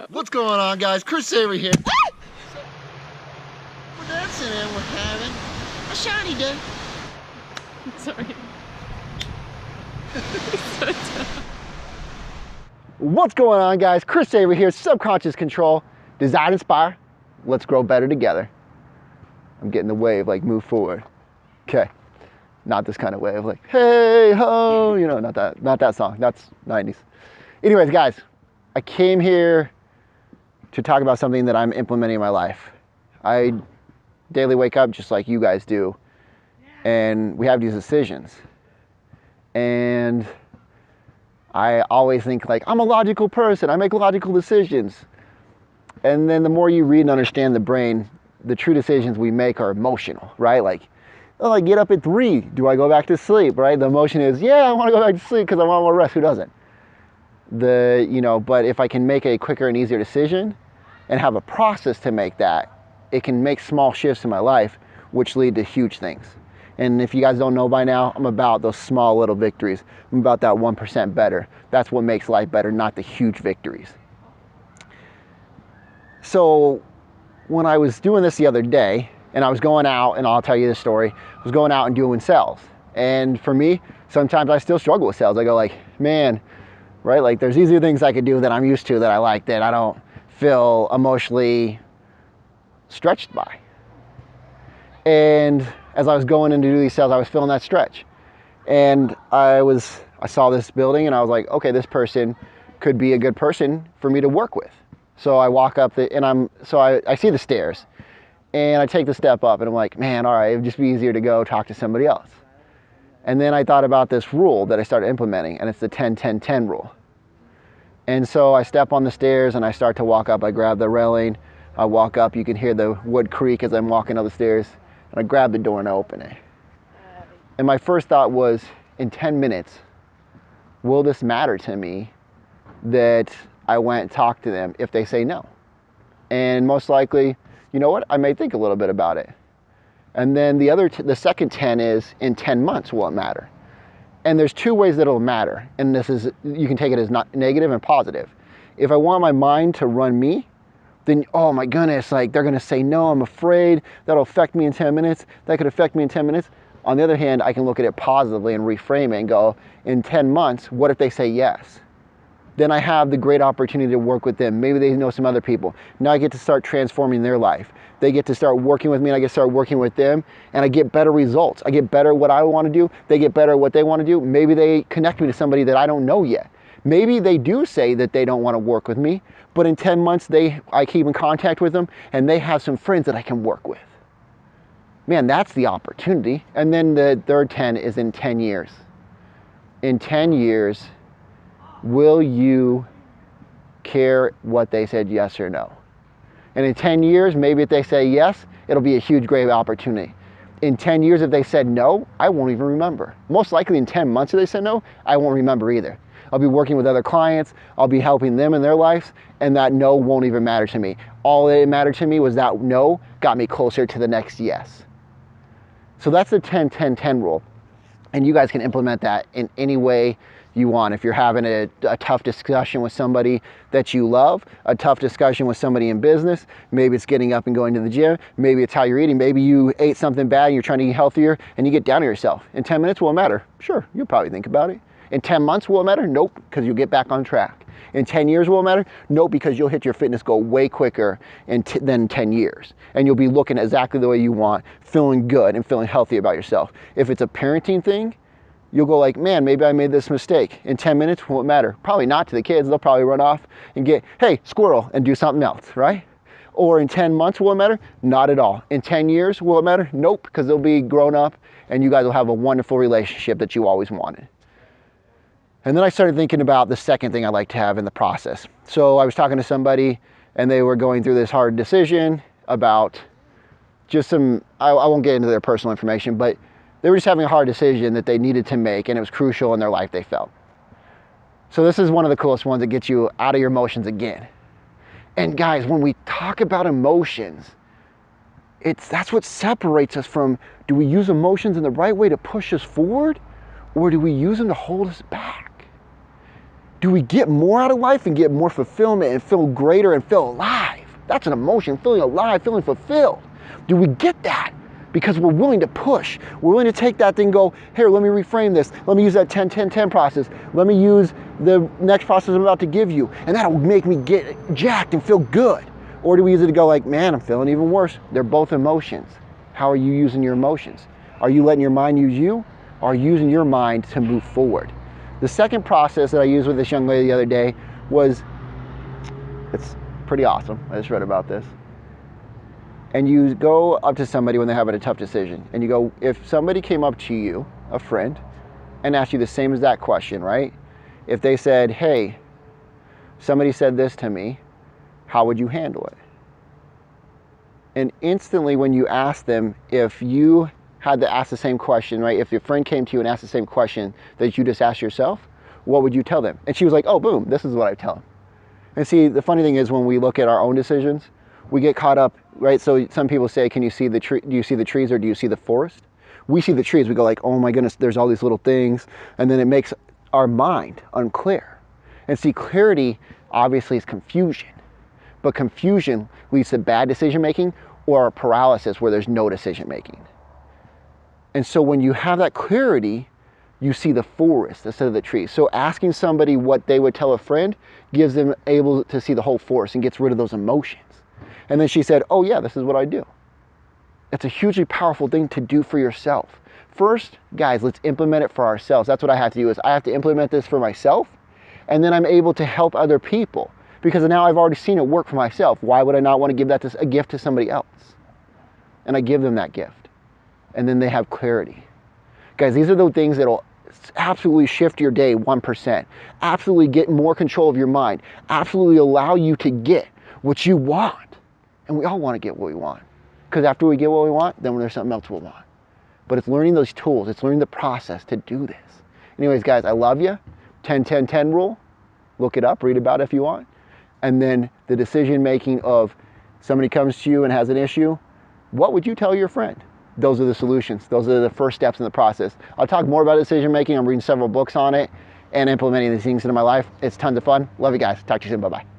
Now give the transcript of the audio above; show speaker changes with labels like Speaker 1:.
Speaker 1: What's going on, guys? Chris Avery here. We're dancing and we're having a shiny day.
Speaker 2: Sorry.
Speaker 1: What's going on, guys? Chris Avery here. Subconscious Control. Design Inspire. Let's grow better together. I'm getting the wave, like move forward. Okay. Not this kind of wave, like hey ho, you know, not that song. That's 90s. Anyways, guys, I came here to talk about something that I'm implementing in my life. I daily wake up just like you guys do, and we have these decisions. And I always think like, I'm a logical person, I make logical decisions. And then the more you read and understand the brain, the true decisions we make are emotional, right? Like, oh, I get up at 3, do I go back to sleep, right? The emotion is, yeah, I want to go back to sleep because I want more rest. Who doesn't? But if I can make a quicker and easier decision and have a process to make that, it can make small shifts in my life, which lead to huge things. And if you guys don't know by now, I'm about those small little victories. I'm about that 1% better. That's what makes life better, not the huge victories. So when I was doing this the other day, and I was going out, and I'll tell you this story, I was going out and doing sales. And for me, sometimes I still struggle with sales. I go like, man, right? Like there's easier things I could do that I'm used to, that I like, that I don't feel emotionally stretched by. And as I was going in to do these sales, I was feeling that stretch. And I saw this building and I was like, okay, this person could be a good person for me to work with. So I walk up I see the stairs and I take the step up and I'm like, man, all right, it'd just be easier to go talk to somebody else. And then I thought about this rule that I started implementing, and it's the 10-10-10 rule. And so I step on the stairs and I start to walk up. I grab the railing, I walk up, you can hear the wood creak as I'm walking up the stairs, and I grab the door and I open it. And my first thought was, in 10 minutes, will this matter to me that I went and talked to them if they say no? And most likely, you know what, I may think a little bit about it. And then the second 10 is, in 10 months, will it matter? And there's 2 ways that it'll matter. And you can take it as negative and positive. If I want my mind to run me, then, oh my goodness, like they're gonna say no, I'm afraid, that'll affect me in 10 minutes, that could affect me in 10 minutes. On the other hand, I can look at it positively and reframe it and go, in 10 months, what if they say yes? Then I have the great opportunity to work with them. Maybe they know some other people. Now I get to start transforming their life. They get to start working with me and I get to start working with them, and I get better results. I get better at what I want to do. They get better at what they want to do. Maybe they connect me to somebody that I don't know yet. Maybe they do say that they don't want to work with me, but in 10 months I keep in contact with them and they have some friends that I can work with. Man, that's the opportunity. And then the third 10 is in 10 years. In 10 years, will you care what they said yes or no? And in 10 years, maybe if they say yes, it'll be a huge, great opportunity. In 10 years, if they said no, I won't even remember. Most likely in 10 months if they said no, I won't remember either. I'll be working with other clients, I'll be helping them in their lives, and that no won't even matter to me. All that mattered to me was that no got me closer to the next yes. So that's the 10-10-10 rule. And you guys can implement that in any way you want. If you're having a tough discussion with somebody that you love, a tough discussion with somebody in business, maybe it's getting up and going to the gym, maybe it's how you're eating, maybe you ate something bad and you're trying to eat healthier and you get down on yourself. In 10 minutes, will it matter? Sure, you'll probably think about it. In 10 months, will it matter? Nope, because you'll get back on track. In 10 years, will it matter? Nope, because you'll hit your fitness goal way quicker than 10 years. And you'll be looking exactly the way you want, feeling good and feeling healthy about yourself. If it's a parenting thing, you'll go like, man, maybe I made this mistake. In 10 minutes, will it matter? Probably not to the kids. They'll probably run off and get, hey, squirrel, and do something else, right? Or in 10 months, will it matter? Not at all. In 10 years, will it matter? Nope, because they'll be grown up and you guys will have a wonderful relationship that you always wanted. And then I started thinking about the second thing I like to have in the process. So I was talking to somebody and they were going through this hard decision about just I won't get into their personal information, but they were just having a hard decision that they needed to make, and it was crucial in their life, they felt. So this is one of the coolest ones that gets you out of your emotions again. And guys, when we talk about emotions, that's what separates us from, do we use emotions in the right way to push us forward, or do we use them to hold us back? Do we get more out of life and get more fulfillment and feel greater and feel alive? That's an emotion, feeling alive, feeling fulfilled. Do we get that? Because we're willing to push. We're willing to take that thing and go, here, let me reframe this. Let me use that 10-10-10 process. Let me use the next process I'm about to give you. And that'll make me get jacked and feel good. Or do we use it to go like, man, I'm feeling even worse. They're both emotions. How are you using your emotions? Are you letting your mind use you? Or are you using your mind to move forward? The second process that I used with this young lady the other day was, it's pretty awesome. I just read about this. And you go up to somebody when they're having a tough decision, and you go, if somebody came up to you, a friend, and asked you the same exact question, right? If they said, hey, somebody said this to me, how would you handle it? And instantly when you ask them, if you had to ask the same question, right? If your friend came to you and asked the same question that you just asked yourself, what would you tell them? And she was like, oh, boom, this is what I tell them. And see, the funny thing is when we look at our own decisions, we get caught up, right? So some people say, can you see the tree? Do you see the trees or do you see the forest? We see the trees, we go like, oh my goodness, there's all these little things. And then it makes our mind unclear. And see, clarity obviously is confusion, but confusion leads to bad decision making or paralysis where there's no decision making. And so when you have that clarity, you see the forest instead of the trees. So asking somebody what they would tell a friend gives them able to see the whole forest and gets rid of those emotions. And then she said, oh yeah, this is what I do. It's a hugely powerful thing to do for yourself. First, guys, let's implement it for ourselves. That's what I have to do, is I have to implement this for myself, and then I'm able to help other people because now I've already seen it work for myself. Why would I not want to give that a gift to somebody else? And I give them that gift, and then they have clarity. Guys, these are the things that'll absolutely shift your day 1%, absolutely get more control of your mind, absolutely allow you to get what you want. And we all want to get what we want, because after we get what we want, then there's something else we'll want. But it's learning those tools, it's learning the process to do this. Anyways, guys, I love you. 10-10-10 rule, look it up, read about it if you want. And then the decision making of somebody comes to you and has an issue, what would you tell your friend? Those are the solutions. Those are the first steps in the process. I'll talk more about decision making. I'm reading several books on it and implementing these things into my life. It's tons of fun. Love you guys. Talk to you soon. Bye-bye.